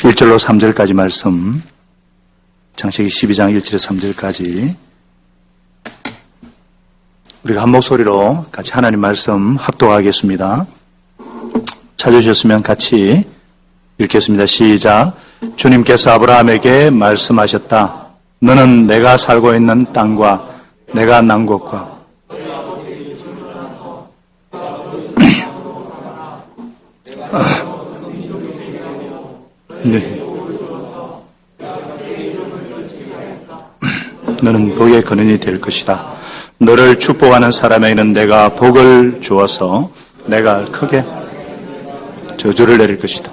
1절로 3절까지 말씀, 창세기 12장 1절에서 3절까지 우리가 한 목소리로 같이 하나님 말씀 합독하겠습니다. 찾으셨으면 같이 읽겠습니다. 시작. 주님께서 아브라함에게 말씀하셨다. 너는 내가 살고 있는 땅과 내가 난 곳과 네. 너는 복의 근원이 될 것이다. 너를 축복하는 사람에게는 내가 복을 주어서 내가 크게 저주를 내릴 것이다.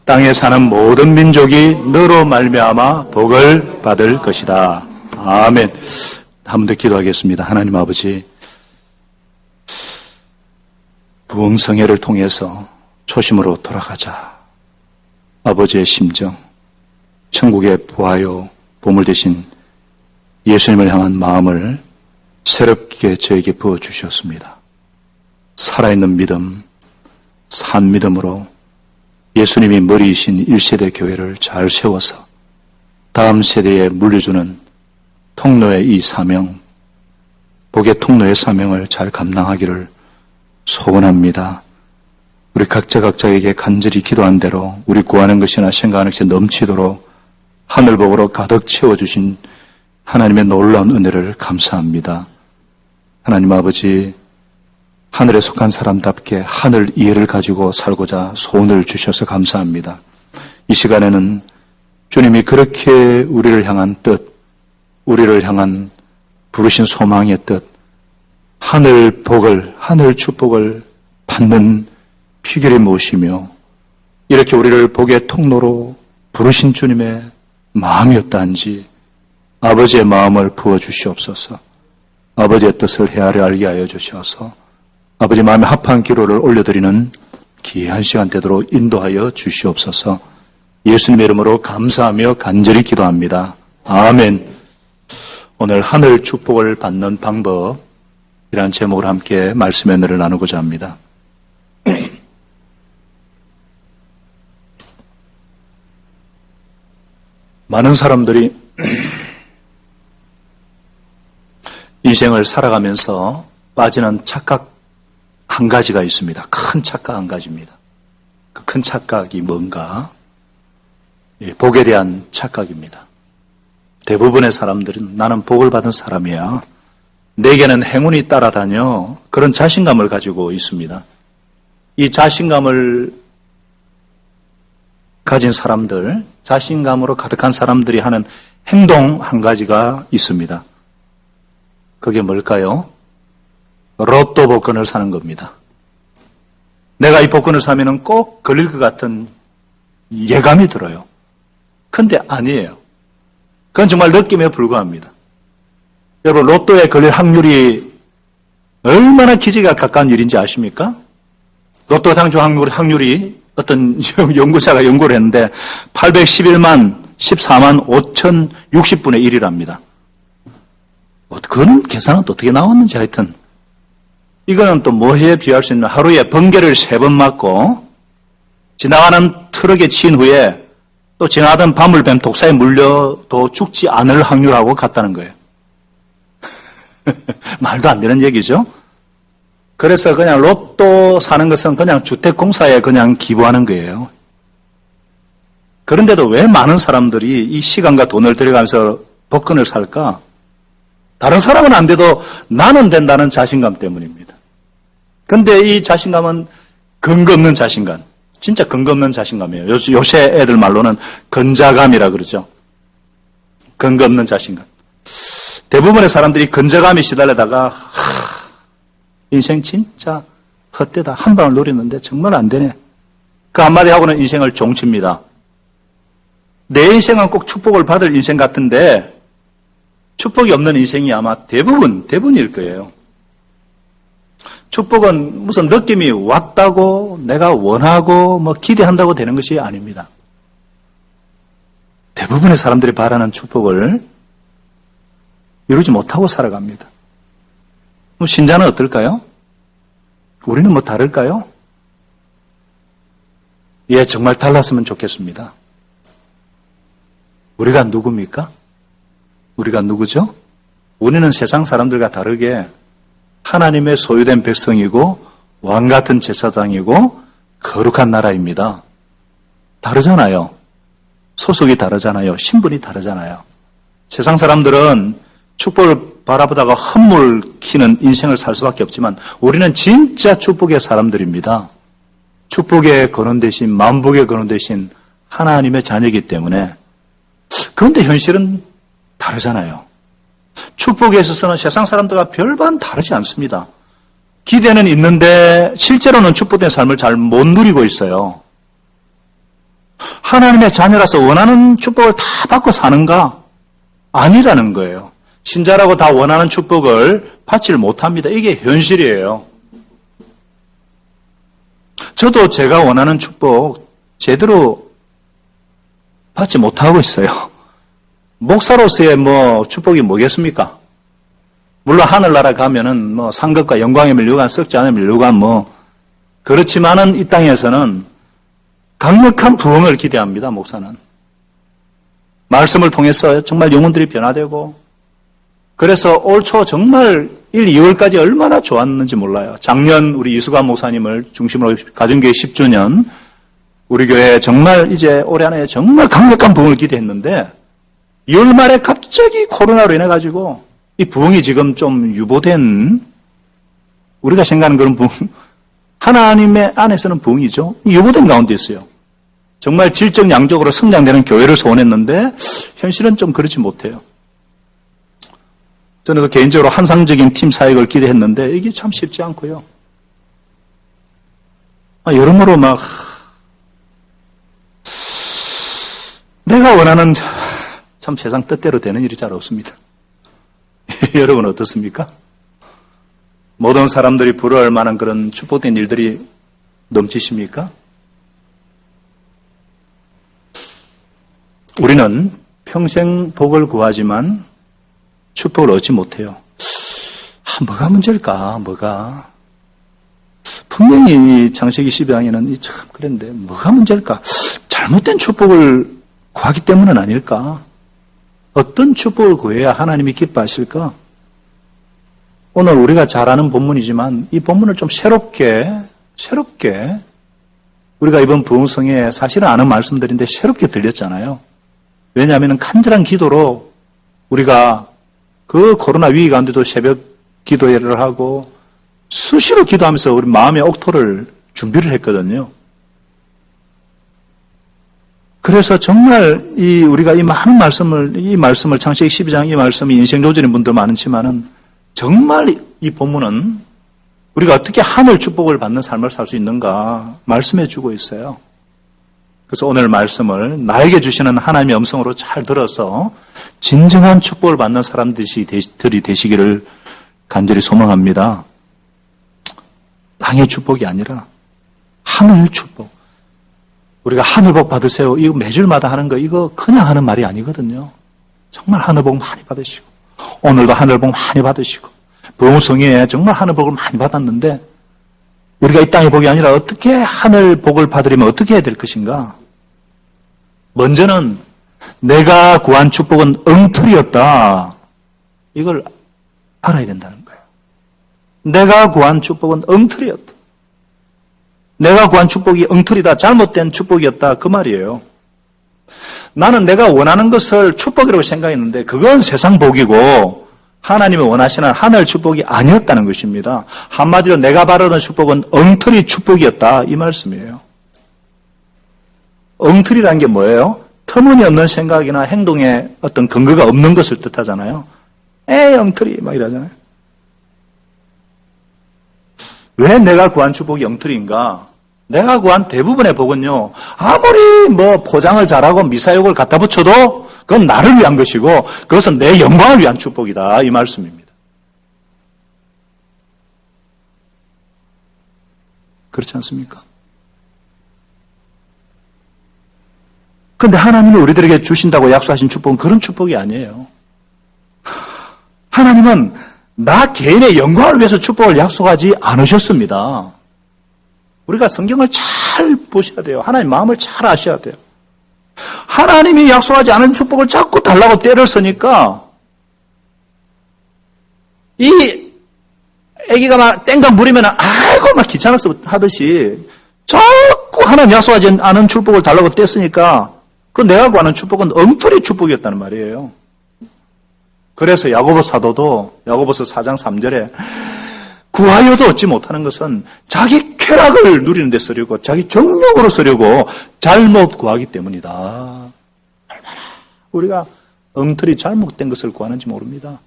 땅에 사는 모든 민족이 너로 말미암아 복을 받을 것이다. 아멘. 한 번 더 기도하겠습니다. 하나님 아버지, 부흥성회를 통해서 초심으로 돌아가자. 아버지의 심정, 천국의 보아요 보물 대신 예수님을 향한 마음을 새롭게 저에게 부어주셨습니다. 살아있는 믿음, 산 믿음으로 예수님이 머리이신 1세대 교회를 잘 세워서 다음 세대에 물려주는 통로의 이 사명, 복의 통로의 사명을 잘 감당하기를 소원합니다. 우리 각자에게 간절히 기도한 대로 우리 구하는 것이나 생각하는 것이 넘치도록 하늘복으로 가득 채워주신 하나님의 놀라운 은혜를 감사합니다. 하나님 아버지, 하늘에 속한 사람답게 하늘 이해를 가지고 살고자 소원을 주셔서 감사합니다. 이 시간에는 주님이 그렇게 우리를 향한 뜻, 우리를 향한 부르신 소망의 뜻, 하늘 복을, 하늘 축복을 받는 비결이 무엇이며 이렇게 우리를 복의 통로로 부르신 주님의 마음이었다는지 아버지의 마음을 부어주시옵소서. 아버지의 뜻을 헤아려 알게 하여 주셔서 아버지 마음에 합한 기도를 올려드리는 귀한 시간 되도록 인도하여 주시옵소서. 예수님의 이름으로 감사하며 간절히 기도합니다. 아멘. 오늘 하늘 축복을 받는 방법이라는 제목으로 함께 말씀의 은혜를 나누고자 합니다. 많은 사람들이 인생을 살아가면서 빠지는 착각 한 가지가 있습니다. 큰 착각 한 가지입니다. 그 큰 착각이 뭔가? 복에 대한 착각입니다. 대부분의 사람들은 나는 복을 받은 사람이야. 내게는 행운이 따라다녀. 그런 자신감을 가지고 있습니다. 이 자신감을 가진 사람들, 자신감으로 가득한 사람들이 하는 행동 한 가지가 있습니다. 그게 뭘까요? 로또 복권을 사는 겁니다. 내가 이 복권을 사면은 꼭 걸릴 것 같은 예감이 들어요. 근데 아니에요. 그건 정말 느낌에 불과합니다. 여러분, 로또에 걸릴 확률이 얼마나 기적에 가까운 일인지 아십니까? 로또 당첨 확률이 어떤 연구자가 연구를 했는데 811만 14만 5,060분의 1이랍니다. 그런 계산은 또 어떻게 나왔는지 하여튼 이거는 또 뭐에 비할 수 있는 하루에 번개를 3번 맞고 지나가는 트럭에 치인 후에 또 지나가던 바물뱀 독사에 물려도 죽지 않을 확률하고 같다는 거예요. 말도 안 되는 얘기죠. 그래서 그냥 로또 사는 것은 그냥 주택공사에 그냥 기부하는 거예요. 그런데도 왜 많은 사람들이 이 시간과 돈을 들여가면서 복권을 살까? 다른 사람은 안 돼도 나는 된다는 자신감 때문입니다. 그런데 이 자신감은 근거 없는 자신감. 진짜 근거 없는 자신감이에요. 요새 애들 말로는 근자감이라 그러죠. 근거 없는 자신감. 대부분의 사람들이 근자감에 시달리다가 인생 진짜 헛되다. 한 방을 노렸는데 정말 안 되네. 그 한마디 하고는 인생을 종칩니다. 내 인생은 꼭 축복을 받을 인생 같은데 축복이 없는 인생이 아마 대부분일 거예요. 축복은 무슨 느낌이 왔다고 내가 원하고 기대한다고 되는 것이 아닙니다. 대부분의 사람들이 바라는 축복을 이루지 못하고 살아갑니다. 신자는 어떨까요? 우리는 다를까요? 예, 정말 달랐으면 좋겠습니다. 우리가 누굽니까? 우리가 누구죠? 우리는 세상 사람들과 다르게 하나님의 소유된 백성이고 왕 같은 제사장이고 거룩한 나라입니다. 다르잖아요. 소속이 다르잖아요. 신분이 다르잖아요. 세상 사람들은 축복을 바라보다가 헛물 키는 인생을 살 수밖에 없지만 우리는 진짜 축복의 사람들입니다. 축복의 근원 대신 만복의 근원 대신 하나님의 자녀이기 때문에 그런데 현실은 다르잖아요. 축복에 있어서는 세상 사람들과 별반 다르지 않습니다. 기대는 있는데 실제로는 축복된 삶을 잘 못 누리고 있어요. 하나님의 자녀라서 원하는 축복을 다 받고 사는가? 아니라는 거예요. 신자라고 다 원하는 축복을 받지를 못합니다. 이게 현실이에요. 저도 제가 원하는 축복 제대로 받지 못하고 있어요. 목사로서의 축복이 뭐겠습니까? 물론 하늘나라 가면은 상급과 영광의 면류관, 썩지 않은 면류관 그렇지만은 이 땅에서는 강력한 부흥을 기대합니다, 목사는. 말씀을 통해서 정말 영혼들이 변화되고 그래서 올 초 정말 1, 2월까지 얼마나 좋았는지 몰라요. 작년 우리 이수관 목사님을 중심으로 가정교회 10주년 우리 교회 정말 이제 올해 안에 정말 강력한 부흥을 기대했는데 2월 말에 갑자기 코로나로 인해 가지고 이 부흥이 지금 좀 유보된 우리가 생각하는 그런 부흥 하나님의 안에서는 부흥이죠. 유보된 가운데 있어요. 정말 질적 양적으로 성장되는 교회를 소원했는데 현실은 좀 그렇지 못해요. 저는 개인적으로 환상적인 팀 사역을 기대했는데 이게 참 쉽지 않고요. 여러모로 내가 원하는 참 세상 뜻대로 되는 일이 잘 없습니다. 여러분 어떻습니까? 모든 사람들이 부러워할 만한 그런 축복된 일들이 넘치십니까? 우리는 평생 복을 구하지만 축복을 얻지 못해요. 뭐가 문제일까? 분명히 창세기 12장에는 참 그랬는데 뭐가 문제일까? 잘못된 축복을 구하기 때문은 아닐까? 어떤 축복을 구해야 하나님이 기뻐하실까? 오늘 우리가 잘 아는 본문이지만 이 본문을 좀 새롭게 우리가 이번 부흥성에 사실은 아는 말씀들인데 새롭게 들렸잖아요. 왜냐하면 간절한 기도로 우리가 그 코로나 위기 가운데도 새벽 기도회를 하고 수시로 기도하면서 우리 마음의 옥토를 준비를 했거든요. 그래서 정말 우리가 이 많은 말씀을 창세기 12장 이 말씀이 인생 요절인 분도 많지만은 정말 이 본문은 우리가 어떻게 하늘 축복을 받는 삶을 살 수 있는가 말씀해 주고 있어요. 그래서 오늘 말씀을 나에게 주시는 하나님의 음성으로 잘 들어서 진정한 축복을 받는 사람들이 되시기를 간절히 소망합니다. 땅의 축복이 아니라 하늘 축복. 우리가 하늘복 받으세요. 이거 매주마다 하는 거 이거 그냥 하는 말이 아니거든요. 정말 하늘복 많이 받으시고 오늘도 하늘복 많이 받으시고 부흥성에 정말 하늘복을 많이 받았는데 우리가 이 땅의 복이 아니라 어떻게 하늘복을 받으려면 어떻게 해야 될 것인가? 먼저는 내가 구한 축복은 엉터리였다. 이걸 알아야 된다는 거예요. 내가 구한 축복은 엉터리였다. 내가 구한 축복이 엉터리다. 잘못된 축복이었다. 그 말이에요. 나는 내가 원하는 것을 축복이라고 생각했는데 그건 세상 복이고 하나님이 원하시는 하늘 축복이 아니었다는 것입니다. 한마디로 내가 바라던 축복은 엉터리 축복이었다. 이 말씀이에요. 엉터리라는 게 뭐예요? 터무니없는 생각이나 행동에 어떤 근거가 없는 것을 뜻하잖아요. 엉터리 막 이러잖아요. 왜 내가 구한 축복이 엉터리인가? 내가 구한 대부분의 복은요. 아무리 포장을 잘하고 미사역을 갖다 붙여도 그건 나를 위한 것이고 그것은 내 영광을 위한 축복이다. 이 말씀입니다. 그렇지 않습니까? 그런데 하나님이 우리들에게 주신다고 약속하신 축복은 그런 축복이 아니에요. 하나님은 나 개인의 영광을 위해서 축복을 약속하지 않으셨습니다. 우리가 성경을 잘 보셔야 돼요. 하나님 마음을 잘 아셔야 돼요. 하나님이 약속하지 않은 축복을 자꾸 달라고 떼를 쓰니까 이 애기가 막 땡강 부리면 아이고 막 귀찮아서 하듯이 자꾸 하나님 약속하지 않은 축복을 달라고 떼쓰니까 그 내가 구하는 축복은 엉터리 축복이었다는 말이에요. 그래서 야고보 사도도 야고보서 4장 3절에 구하여도 얻지 못하는 것은 자기 쾌락을 누리는 데 쓰려고 자기 정욕으로 쓰려고 잘못 구하기 때문이다. 얼마나 우리가 엉터리 잘못된 것을 구하는지 모릅니다.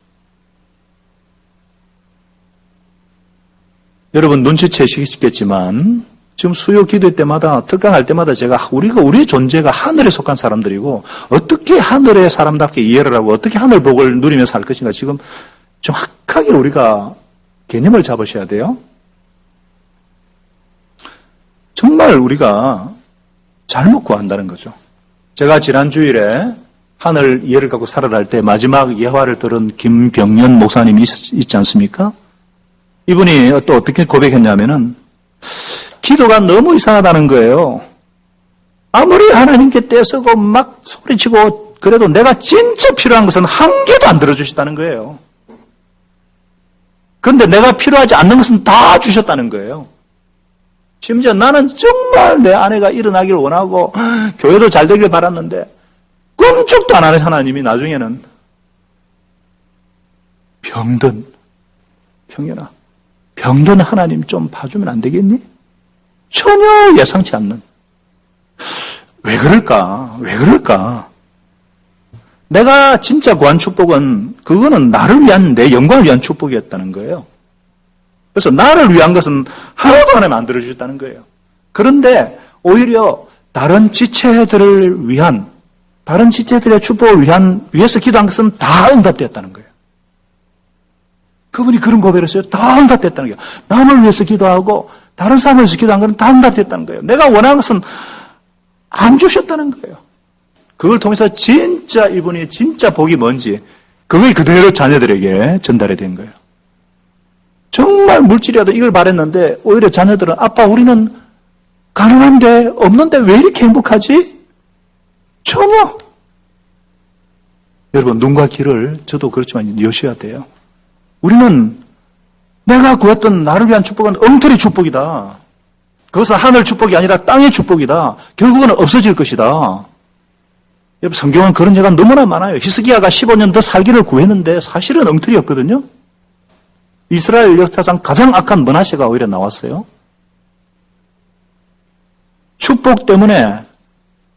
여러분 눈치채시겠지만 지금 수요 기도 때마다 특강할 때마다 제가 우리의 존재가 하늘에 속한 사람들이고 어떻게 하늘의 사람답게 이해를 하고 어떻게 하늘 복을 누리며 살 것인가 지금 정확하게 우리가 개념을 잡으셔야 돼요. 정말 우리가 잘못 구한다는 거죠. 제가 지난 주일에 하늘 이해를 갖고 살아갈 때 마지막 예화를 들은 김병년 목사님이 있지 않습니까? 이분이 또 어떻게 고백했냐면은 기도가 너무 이상하다는 거예요. 아무리 하나님께 떼쓰고 막 소리치고 그래도 내가 진짜 필요한 것은 한 개도 안 들어주셨다는 거예요. 그런데 내가 필요하지 않는 것은 다 주셨다는 거예요. 심지어 나는 정말 내 아내가 일어나기를 원하고 교회도 잘 되길 바랐는데 꿈쩍도 안 하는 하나님이 나중에는 병연아 병든 하나님 좀 봐주면 안 되겠니? 전혀 예상치 않는. 왜 그럴까? 내가 진짜 구한 축복은 그거는 나를 위한 내 영광을 위한 축복이었다는 거예요. 그래서 나를 위한 것은 하나도 하나님 안 들어주셨다는 거예요. 그런데 오히려 다른 지체들의 축복을 위해서 기도한 것은 다 응답되었다는 거예요. 그분이 그런 고백을 했어요. 다 응답됐다는 거예요. 남을 위해서 기도하고 다른 사람을 위해서 기도한 것은 다 응답됐다는 거예요. 내가 원하는 것은 안 주셨다는 거예요. 그걸 통해서 진짜 이분이 진짜 복이 뭔지 그게 그대로 자녀들에게 전달이 된 거예요. 정말 물질이라도 이걸 바랬는데 오히려 자녀들은 아빠 우리는 가난한데 없는데 왜 이렇게 행복하지? 전혀. 여러분 눈과 귀를 저도 그렇지만 여셔야 돼요. 우리는 내가 구했던 나를 위한 축복은 엉터리 축복이다. 그것은 하늘 축복이 아니라 땅의 축복이다. 결국은 없어질 것이다. 여러분 성경은 그런 예가 너무나 많아요. 히스기야가 15년 더 살기를 구했는데 사실은 엉터리였거든요. 이스라엘 역사상 가장 악한 므낫세가 오히려 나왔어요. 축복 때문에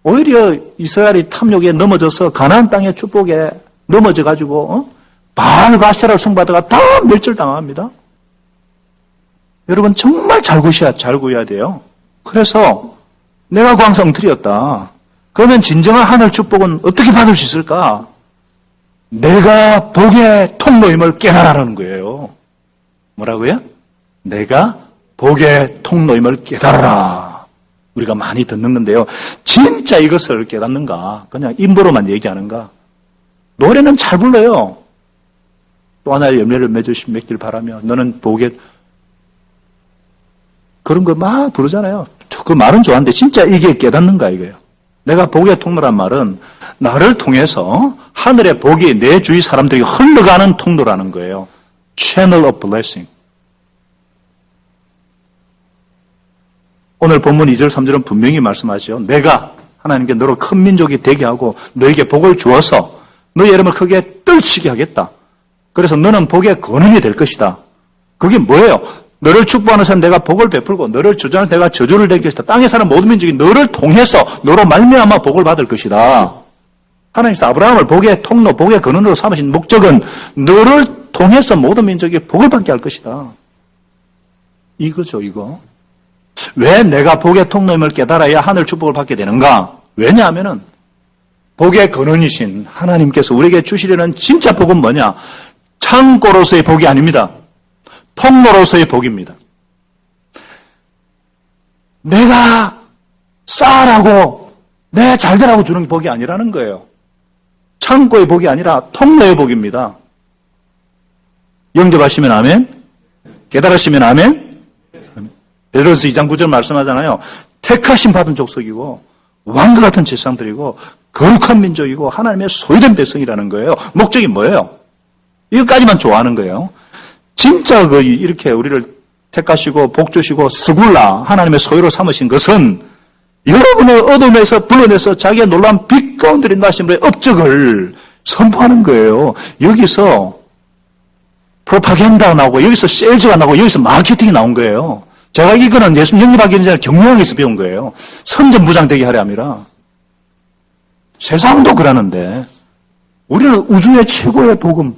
오히려 이스라엘이 탐욕에 넘어져서 가나안 땅의 축복에 넘어져가지고 바알 가세라를 숭배하다가 다 멸절당합니다. 여러분 정말 잘 구해야 돼요. 그래서 내가 구한 엉터리였다. 그러면 진정한 하늘 축복은 어떻게 받을 수 있을까? 내가 복의 통로임을 깨달으라는 거예요. 뭐라고요? 내가 복의 통로임을 깨달아라. 우리가 많이 듣는 건데요. 진짜 이것을 깨닫는가? 그냥 입으로만 얘기하는가? 노래는 잘 불러요. 또 하나의 열매를 맺길 바라며 너는 복의 그런 거 막 부르잖아요. 그 말은 좋았는데 진짜 이게 깨닫는가 이거예요. 내가 복의 통로란 말은 나를 통해서 하늘의 복이 내 주위 사람들에게 흘러가는 통로라는 거예요. Channel of blessing. 오늘 본문 2절 3절은 분명히 말씀하죠. 내가 하나님께 너로 큰 민족이 되게 하고 너에게 복을 주어서 너의 이름을 크게 떨치게 하겠다. 그래서 너는 복의 근원이 될 것이다. 그게 뭐예요? 너를 축복하는 사람 내가 복을 베풀고 너를 저주하는 내가 저주를 내릴 것이다. 땅에 사는 모든 민족이 너를 통해서 너로 말미암아 복을 받을 것이다. 하나님께서 아브라함을 복의 통로, 복의 근원으로 삼으신 목적은 너를 통해서 모든 민족이 복을 받게 할 것이다. 이거죠, 이거. 왜 내가 복의 통로임을 깨달아야 하늘 축복을 받게 되는가? 왜냐하면은 복의 근원이신 하나님께서 우리에게 주시려는 진짜 복은 뭐냐? 창고로서의 복이 아닙니다. 통로로서의 복입니다. 내가 쌓으라고 내 잘되라고 주는 복이 아니라는 거예요. 창고의 복이 아니라 통로의 복입니다. 영접하시면 아멘, 깨달으시면 아멘. 베드로서 2장 9절 말씀하잖아요. 택하심 받은 족속이고 왕과 같은 제사장들이고 거룩한 민족이고 하나님의 소유된 백성이라는 거예요. 목적이 뭐예요? 이것까지만 좋아하는 거예요. 진짜 이렇게 우리를 택하시고 복 주시고 스굴라 하나님의 소유로 삼으신 것은 여러분의 어둠에서 불러내서 자기의 놀라운 빛 가운데 나신 분의 업적을 선포하는 거예요. 여기서 프로파간다가 나오고 여기서 세일즈가 나오고 여기서 마케팅이 나온 거예요. 제가 이거는 예수님 영접하기 전에 경영학에서 배운 거예요. 선전부장되게 하려 함이라. 세상도 그러는데 우리는 우주의 최고의 복음,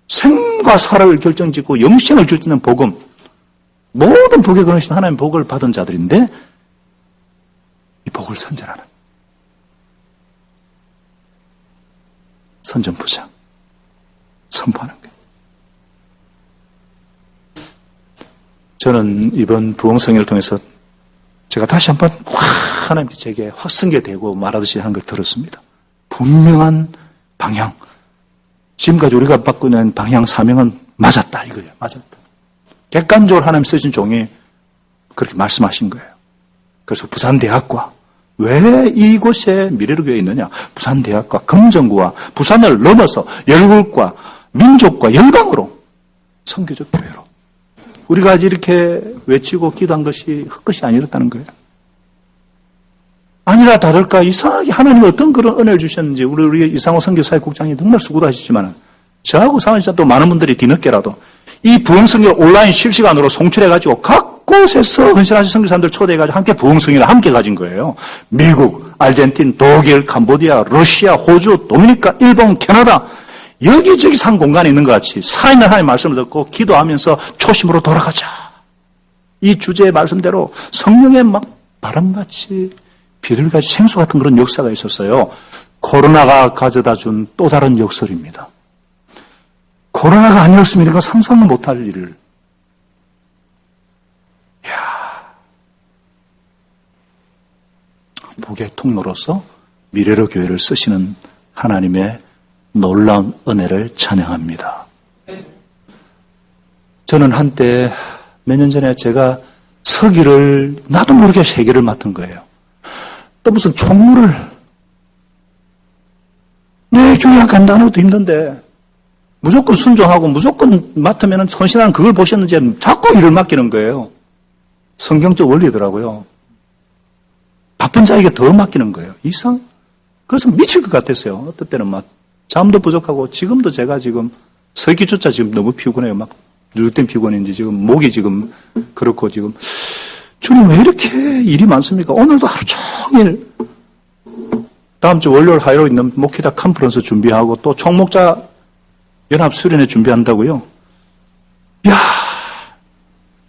생과 사를 결정짓고 영생을 결정짓는 복음, 모든 복에 거느신 하나님의 복을 받은 자들인데 이 복을 선전하는 선전부장 선포하는 거예요. 저는 이번 부흥성회를 통해서 제가 다시 한번 하나님께 제게 확성되고 말하듯이 하는 걸 들었습니다. 분명한 방향, 지금까지 우리가 받고 있는 방향 사명은 맞았다 이거예요. 맞았다. 객관적으로 하나님 쓰신 종이 그렇게 말씀하신 거예요. 그래서 부산대학과 왜 이곳에 미래를 교회에 있느냐? 부산대학과 금정구와 부산을 넘어서 열국과 민족과 열방으로 선교적 교회로 우리가 이렇게 외치고 기도한 것이 헛것이 아니었다는 거예요. 아니라 다를까 이상하게 하나님이 어떤 그런 은혜를 주셨는지 우리 이상호 선교사회국장이 정말 수고하시지만 저하고 상하시자 또 많은 분들이 뒤늦게라도 이 부흥성회 온라인 실시간으로 송출해가지고 각 곳에서 헌신하신 선교사님들 초대해가지고 함께 부흥성회를 함께 가진 거예요. 미국, 아르헨틴, 독일, 캄보디아, 러시아, 호주, 도미니카, 일본, 캐나다 여기저기 산 공간에 있는 것 같이 살아있는 하나님의 말씀을 듣고 기도하면서 초심으로 돌아가자. 이 주제의 말씀대로 성령의 막 바람같이 비둘기같이 생수 같은 그런 역사가 있었어요. 코로나가 가져다 준 또 다른 역설입니다. 코로나가 아니었으면 이런 거 상상도 못할 일을. 이야. 복의 통로로서 미래로 교회를 쓰시는 하나님의 놀라운 은혜를 찬양합니다. 저는 한때 몇 년 전에 제가 서기를 나도 모르게 세계를 맡은 거예요. 또 무슨 총무를 내 교회 간다는 것도 힘든데 무조건 순종하고 무조건 맡으면 헌신하는 그걸 보셨는지 자꾸 일을 맡기는 거예요. 성경적 원리더라고요. 바쁜 자에게 더 맡기는 거예요. 그래서 미칠 것 같았어요. 어떤 때는 막 잠도 부족하고 지금도 제가 지금 설기조차 지금 너무 피곤해요. 막 누구땐 피곤인지 지금 목이 지금 그렇고 지금 주님 왜 이렇게 일이 많습니까? 오늘도 하루 종일 다음 주 월요일 화요일 있는 목회자 컨퍼런스 준비하고 또 총목자 연합 수련회 준비한다고요. 야,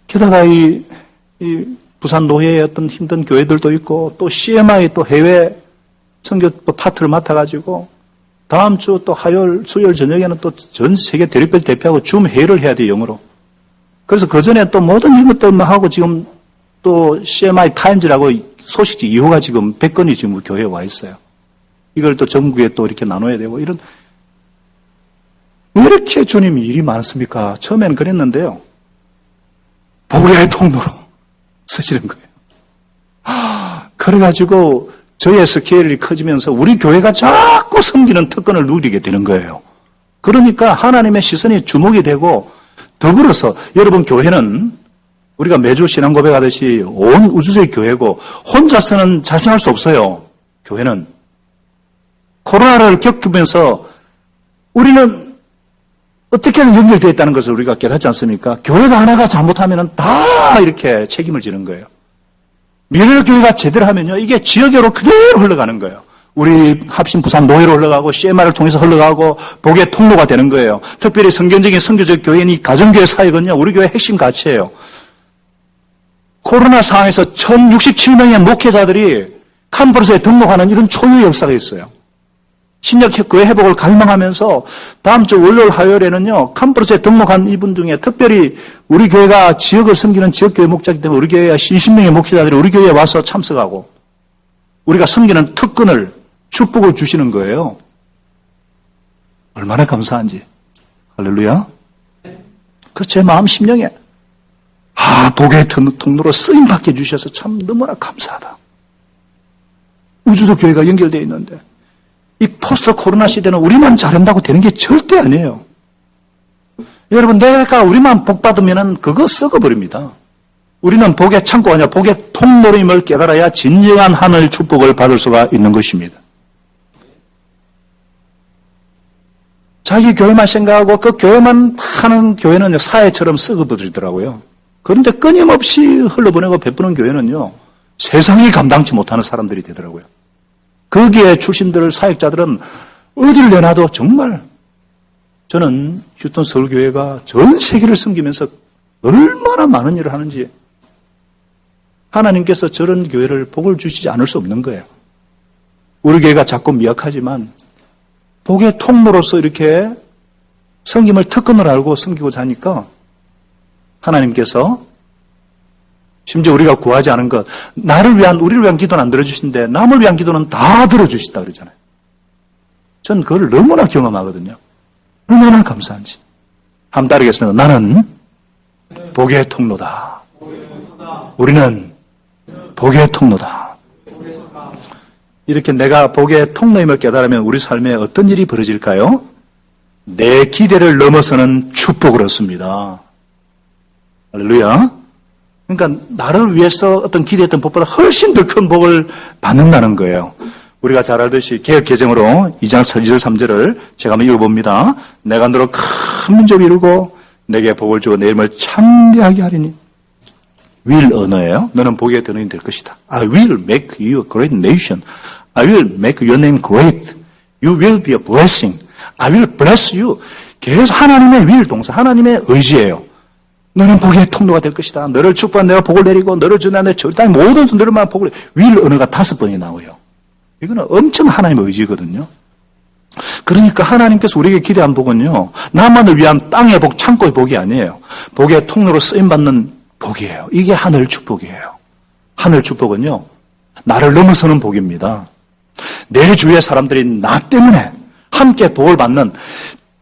게다가 이 부산 노회의 어떤 힘든 교회들도 있고 또 CMI 또 해외 선교 파트를 맡아가지고 다음 주 또 화요일, 수요일 저녁에는 또 전 세계 대륙별 대표하고 줌 회의를 해야 돼요, 영어로. 그래서 그 전에 또 모든 이것들만 하고 지금 또 CMI 타임즈라고 소식지 2호가 지금 100건이 지금 교회에 와 있어요. 이걸 또 전국에 또 이렇게 나눠야 되고 이런. 왜 이렇게 주님이 일이 많습니까? 처음에는 그랬는데요. 복의 통로로 쓰시는 거예요. 그래가지고 저의 스케일이 커지면서 우리 교회가 자꾸 섬기는 특권을 누리게 되는 거예요. 그러니까 하나님의 시선이 주목이 되고 더불어서 여러분 교회는 우리가 매주 신앙 고백하듯이 온 우주적 교회고 혼자서는 자생할 수 없어요. 교회는. 코로나를 겪으면서 우리는 어떻게든 연결되어 있다는 것을 우리가 깨닫지 않습니까? 교회가 하나가 잘못하면 다 이렇게 책임을 지는 거예요. 미래의 교회가 제대로 하면요, 이게 지역으로 그대로 흘러가는 거예요. 우리 합심 부산 노회로 흘러가고 CMR을 통해서 흘러가고 복의 통로가 되는 거예요. 특별히 성경적인 선교적 교회인 이 가정교회 사역은요, 우리 교회의 핵심 가치예요. 코로나 상황에서 1067명의 목회자들이 컨퍼런스에 등록하는 이런 초유의 역사가 있어요. 신약 교회 회복을 갈망하면서 다음 주 월요일 화요일에는요, 컨퍼런스에 등록한 이분 중에 특별히 우리 교회가 지역을 섬기는 지역교회 목자이기 때문에 우리 교회가 20명의 목회자들이 우리 교회에 와서 참석하고 우리가 섬기는 특권을, 축복을 주시는 거예요. 얼마나 감사한지. 할렐루야. 그 제 마음 심령에 복의 통로로 쓰임받게 해주셔서 참 너무나 감사하다. 우주적 교회가 연결되어 있는데 이 포스트 코로나 시대는 우리만 잘한다고 되는 게 절대 아니에요. 여러분, 내가 우리만 복 받으면은 그거 썩어버립니다. 우리는 복의 창고가 아니라 복의 통로임을 깨달아야 진정한 하늘 축복을 받을 수가 있는 것입니다. 자기 교회만 생각하고 그 교회만 하는 교회는 사회처럼 썩어버리더라고요. 그런데 끊임없이 흘러보내고 베푸는 교회는요, 세상이 감당치 못하는 사람들이 되더라고요. 거기에 출신들, 사역자들은 어디를 내놔도 정말 저는 휴스턴 서울교회가 전 세계를 섬기면서 얼마나 많은 일을 하는지 하나님께서 저런 교회를 복을 주시지 않을 수 없는 거예요. 우리 교회가 자꾸 미약하지만 복의 통로로서 이렇게 섬김을 특권을 알고 섬기고자 하니까 하나님께서 심지어 우리가 구하지 않은 것, 우리를 위한 기도는 안 들어주신데 남을 위한 기도는 다 들어주시다 그러잖아요. 전 그걸 너무나 경험하거든요. 얼마나 감사한지. 한번 따르겠습니다. 나는 복의 통로다. 우리는 복의 통로다. 이렇게 내가 복의 통로임을 깨달으면 우리 삶에 어떤 일이 벌어질까요? 내 기대를 넘어서는 축복을 얻습니다. 할렐루야. 그러니까 나를 위해서 어떤 기대했던 복보다 훨씬 더 큰 복을 받는다는 거예요. 우리가 잘 알듯이 개혁 개정으로 2장 2절 3절을 제가 한번 읽어봅니다. 내가 너로 큰 민족을 이루고 내게 복을 주고 내 이름을 창대하게 하리니. will 언어예요. 너는 복의 근원이 될 것이다. I will make you a great nation. I will make your name great. You will be a blessing. I will bless you. 계속 하나님의 will 동사, 하나님의 의지예요. 너는 복의 통로가 될 것이다. 너를 축복한 내가 복을 내리고 너를 주나 내 절대 모든 너를만 복을 will 언어가 5번이 나와요. 이거는 엄청 하나님의 의지거든요. 그러니까 하나님께서 우리에게 기대한 복은요, 나만을 위한 땅의 복, 창고의 복이 아니에요. 복의 통로로 쓰임받는 복이에요. 이게 하늘 축복이에요. 하늘 축복은요, 나를 넘어서는 복입니다. 내 주위의 사람들이 나 때문에 함께 복을 받는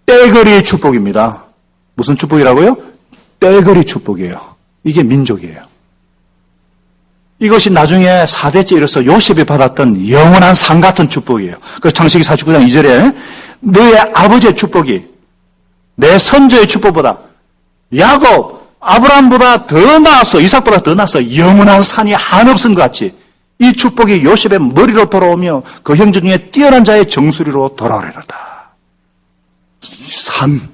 떼거리 축복입니다. 무슨 축복이라고요? 떼거리 축복이에요. 이게 민족이에요. 이것이 나중에 4대째 이르러서 요셉이 받았던 영원한 상 같은 축복이에요. 그래서 창세기 49장 2절에 너의 아버지의 축복이 내 선조의 축복보다 야곱, 아브라함보다 더 나았어. 이삭보다 더 나았어. 영원한 산이 한없은 것 같이 이 축복이 요셉의 머리로 돌아오며 그 형제 중에 뛰어난 자의 정수리로 돌아오리로다. 산,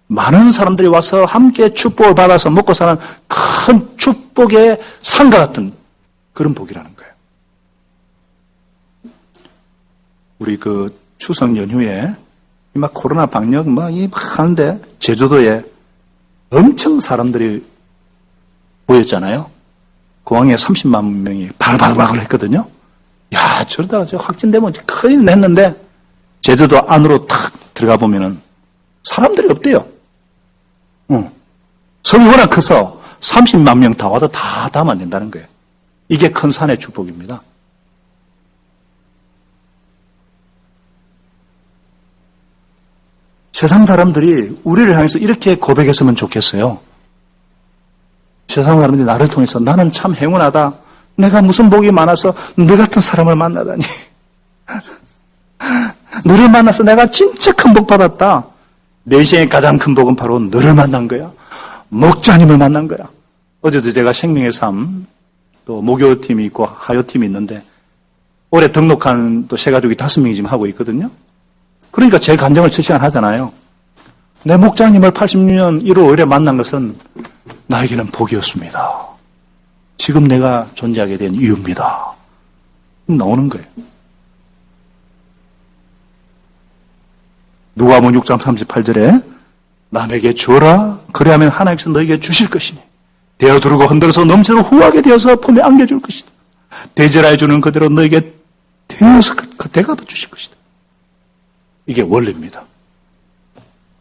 많은 사람들이 와서 함께 축복을 받아서 먹고 사는 큰 축복의 산과 같은 그런 복이라는 거예요. 우리 그 추석 연휴에 막 코로나 방역 막 하는데 제주도에 엄청 사람들이 모였잖아요. 공항에 30만 명이 바글바글 했거든요. 야, 저러다가 확진되면 큰일 냈는데 제주도 안으로 탁 들어가 보면은 사람들이 없대요. 섬이 워낙 커서 30만 명 다 와도 다 담아 안 된다는 거예요. 이게 큰 산의 축복입니다. 세상 사람들이 우리를 향해서 이렇게 고백했으면 좋겠어요. 세상 사람들이 나를 통해서 나는 참 행운하다. 내가 무슨 복이 많아서 너 같은 사람을 만나다니. 너를 만나서 내가 진짜 큰 복 받았다. 내 인생의 가장 큰 복은 바로 너를 만난 거야. 목자님을 만난 거야. 어제도 제가 생명의 삶, 또 목요팀이 있고 하요팀이 있는데 올해 등록한 또 새가족이 5명이 지금 하고 있거든요. 그러니까 제 간증을 7시간 하잖아요. 내 목자님을 86년 1월 5일에 만난 것은 나에게는 복이었습니다. 지금 내가 존재하게 된 이유입니다. 나오는 거예요. 누가복음 6장 38절에 남에게 주어라 그리하면 하나님께서 너에게 주실 것이니 되어두르고 흔들어서 넘치도록 후하게 되어서 품에 안겨줄 것이다. 대절하여 주는 그대로 너에게 되어서 그대가 주실 것이다. 이게 원리입니다.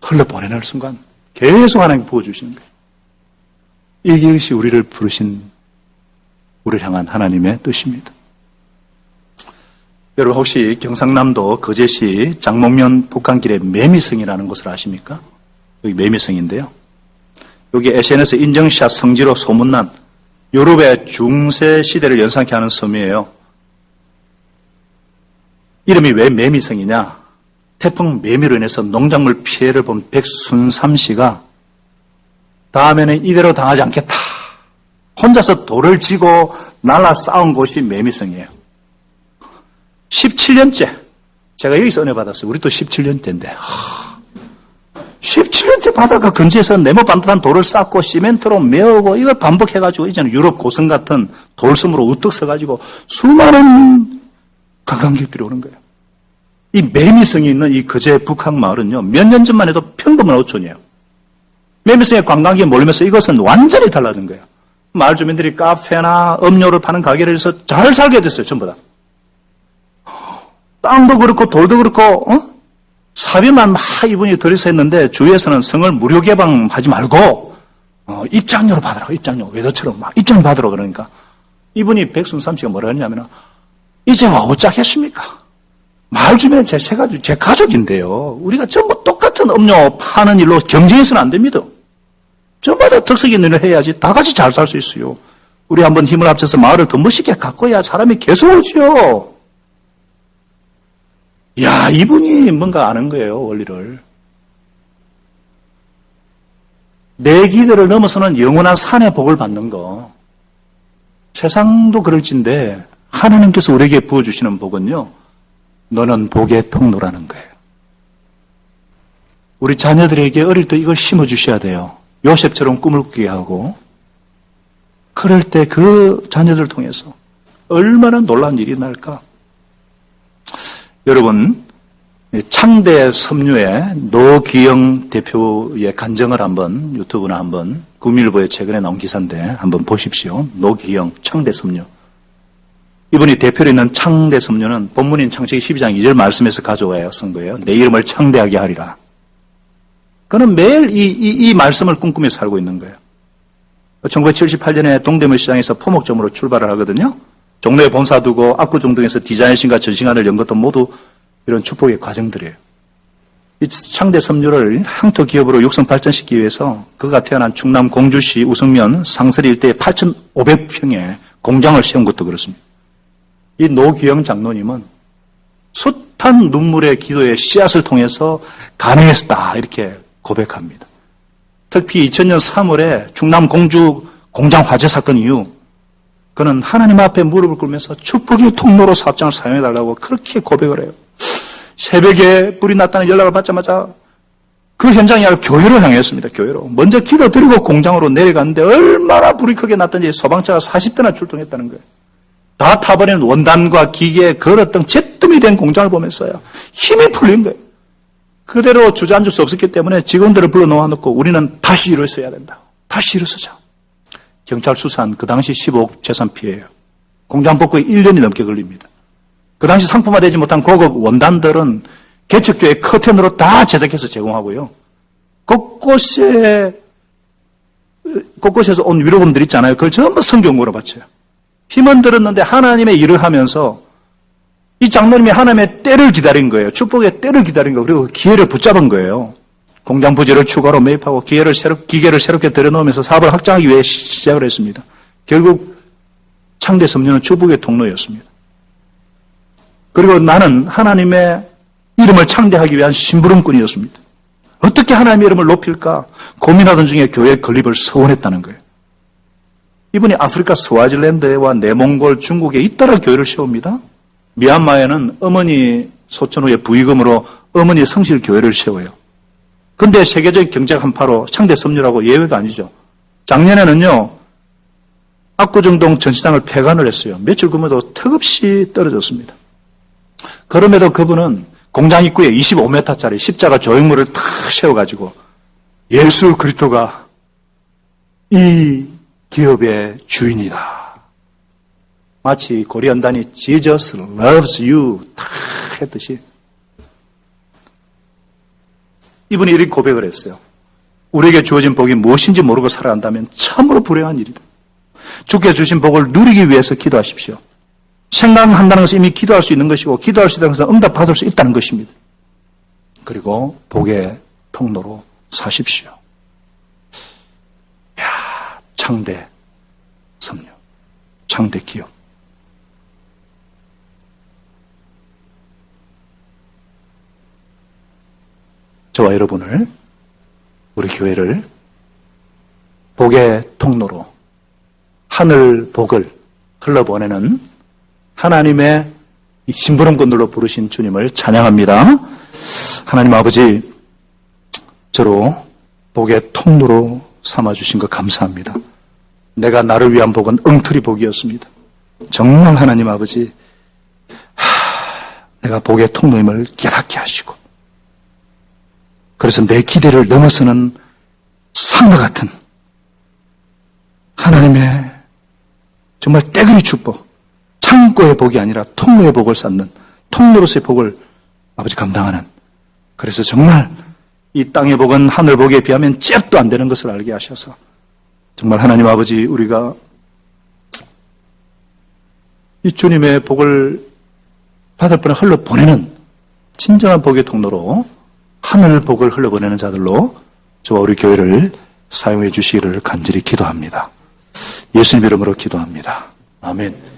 흘러보내는 순간 계속 하나님 부어주시는 거예요. 이것이 우리를 부르신 우리를 향한 하나님의 뜻입니다. 여러분 혹시 경상남도 거제시 장목면 북한길의 매미성이라는 곳을 아십니까? 여기 매미성인데요. 여기 SNS 인증샷 성지로 소문난 유럽의 중세 시대를 연상케 하는 섬이에요. 이름이 왜 매미성이냐? 태풍 매미로 인해서 농작물 피해를 본 백순삼 씨가 다음에는 이대로 당하지 않겠다. 혼자서 돌을 쥐고 날아 싸운 곳이 매미성이에요. 17년째. 제가 여기서 은혜 받았어요. 우리 또 17년째인데. 17년째 바다가 근처에서 네모 반듯한 돌을 쌓고 시멘트로 메우고 이걸 반복해가지고 이제는 유럽 고성 같은 돌섬으로 우뚝 서가지고 수많은 관광객들이 오는 거예요. 이 매미성이 있는 이 거제 북한 마을은요, 몇 년 전만 해도 평범한 어촌이에요. 매미성의 관광객이 몰리면서 이것은 완전히 달라진 거예요. 마을 주민들이 카페나 음료를 파는 가게를 해서 잘 살게 됐어요, 전부 다. 땅도 그렇고 돌도 그렇고, 사비만 막 이분이 들여서 했는데 주위에서는 성을 무료 개방하지 말고 입장료로 받으라고, 입장료 외도처럼 막 입장료 받으라고 그러니까 이분이 백순삼 씨가 뭐라 했냐면 이제 와 어쩌겠습니까? 마을 주민은 제 가족인데요. 우리가 전부 똑같은 음료 파는 일로 경쟁해서는 안 됩니다. 전부 다 특색 있는 일을 해야지 다 같이 잘 살 수 있어요. 우리 한번 힘을 합쳐서 마을을 더 멋있게 가꿔야 사람이 계속 오지요. 야, 이분이 뭔가 아는 거예요, 원리를. 내 기대를 넘어서는 영원한 산의 복을 받는 거. 세상도 그럴진데 하나님께서 우리에게 부어주시는 복은요, 너는 복의 통로라는 거예요. 우리 자녀들에게 어릴 때 이걸 심어주셔야 돼요. 요셉처럼 꿈을 꾸게 하고, 그럴 때 그 자녀들을 통해서 얼마나 놀라운 일이 날까? 여러분, 창대 섬유의 노기영 대표의 간증을 한번 유튜브나 한번 구밀보에 최근에 나온 기사인데 한번 보십시오. 노기영 창대 섬유. 이분이 대표로 있는 창대 섬유는 본문인 창세기 12장 2절 말씀에서 가져와야 쓴 거예요. 내 이름을 창대하게 하리라. 그는 매일 이 말씀을 꿈꾸며 살고 있는 거예요. 1978년에 동대문 시장에서 포목점으로 출발을 하거든요. 종로에 본사 두고 압구정동에서 디자인신과 전시관을 연 것도 모두 이런 축복의 과정들이에요. 이 창대 섬유를 향토 기업으로 육성 발전시키기 위해서 그가 태어난 충남 공주시 우성면 상서리 일대에 8,500평의 공장을 세운 것도 그렇습니다. 이 노기영 장로님은 숱한 눈물의 기도의 씨앗을 통해서 가능했다 이렇게 고백합니다. 특히 2000년 3월에 충남 공주 공장 화재 사건 이후 그는 하나님 앞에 무릎을 꿇으면서 축복의 통로로 사업장을 사용해달라고 그렇게 고백을 해요. 새벽에 불이 났다는 연락을 받자마자 그 현장이 아니라 교회로 향했습니다. 교회로. 먼저 기도드리고 공장으로 내려갔는데 얼마나 불이 크게 났던지 소방차가 40대나 출동했다는 거예요. 다 타버리는 원단과 기계, 거릇 등 잿더미 된 공장을 보면서요. 힘이 풀린 거예요. 그대로 주저앉을 수 없었기 때문에 직원들을 불러 놓아놓고 우리는 다시 일어서야 된다. 다시 일어서자. 경찰 수사한 그 당시 15억 재산 피해예요. 공장 복구에 1년이 넘게 걸립니다. 그 당시 상품화되지 못한 고급 원단들은 개척교회 커튼으로 다 제작해서 제공하고요. 곳곳에서 온 위로금들 있잖아요. 그걸 전부 성경으로 바쳐요. 힘은 들었는데 하나님의 일을 하면서 이 장로님이 하나님의 때를 기다린 거예요. 축복의 때를 기다린 거예요. 그리고 기회를 붙잡은 거예요. 공장 부지를 추가로 매입하고 기계를 새롭게 들여놓으면서 사업을 확장하기 위해 시작을 했습니다. 결국 창대 섬유는 축복의 통로였습니다. 그리고 나는 하나님의 이름을 창대하기 위한 심부름꾼이었습니다. 어떻게 하나님의 이름을 높일까 고민하던 중에 교회 건립을 서원했다는 거예요. 이분이 아프리카 스와질랜드와 내몽골, 중국에 잇따라 교회를 세웁니다. 미얀마에는 어머니 소천 후에 부의금으로 어머니 성실 교회를 세워요. 근데 세계적 경제 한파로 창대 섬유라고 예외가 아니죠. 작년에는요, 압구정동 전시장을 폐관을 했어요. 며칠 근무도 턱없이 떨어졌습니다. 그럼에도 그분은 공장 입구에 25m짜리 십자가 조형물을 탁 세워가지고 예수 그리스도가 이 기업의 주인이다. 마치 고리언단이 Jesus loves you 탁 했듯이 이분이 이런 고백을 했어요. 우리에게 주어진 복이 무엇인지 모르고 살아간다면 참으로 불행한 일이다. 주께 주신 복을 누리기 위해서 기도하십시오. 생각한다는 것은 이미 기도할 수 있는 것이고 기도할 수 있다는 것은 응답받을 수 있다는 것입니다. 그리고 복의 통로로 사십시오. 야, 창대 섬유, 창대 기업. 저와 여러분을, 우리 교회를 복의 통로로 하늘 복을 흘러보내는 하나님의 이 심부름꾼들로 부르신 주님을 찬양합니다. 하나님 아버지, 저로 복의 통로로 삼아주신 것 감사합니다. 내가 나를 위한 복은 엉터리 복이었습니다. 정말 하나님 아버지, 내가 복의 통로임을 깨닫게 하시고, 그래서 내 기대를 넘어서는 산과 같은 하나님의 정말 떼그리 축복, 창고의 복이 아니라 통로의 복을 쌓는, 통로로서의 복을 아버지 감당하는, 그래서 정말 이 땅의 복은 하늘 복에 비하면 잽도 안 되는 것을 알게 하셔서 정말 하나님 아버지, 우리가 이 주님의 복을 받을 분을 흘러보내는 진정한 복의 통로로 하늘 복을 흘러보내는 자들로 저와 우리 교회를 사용해 주시기를 간절히 기도합니다. 예수님 이름으로 기도합니다. 아멘.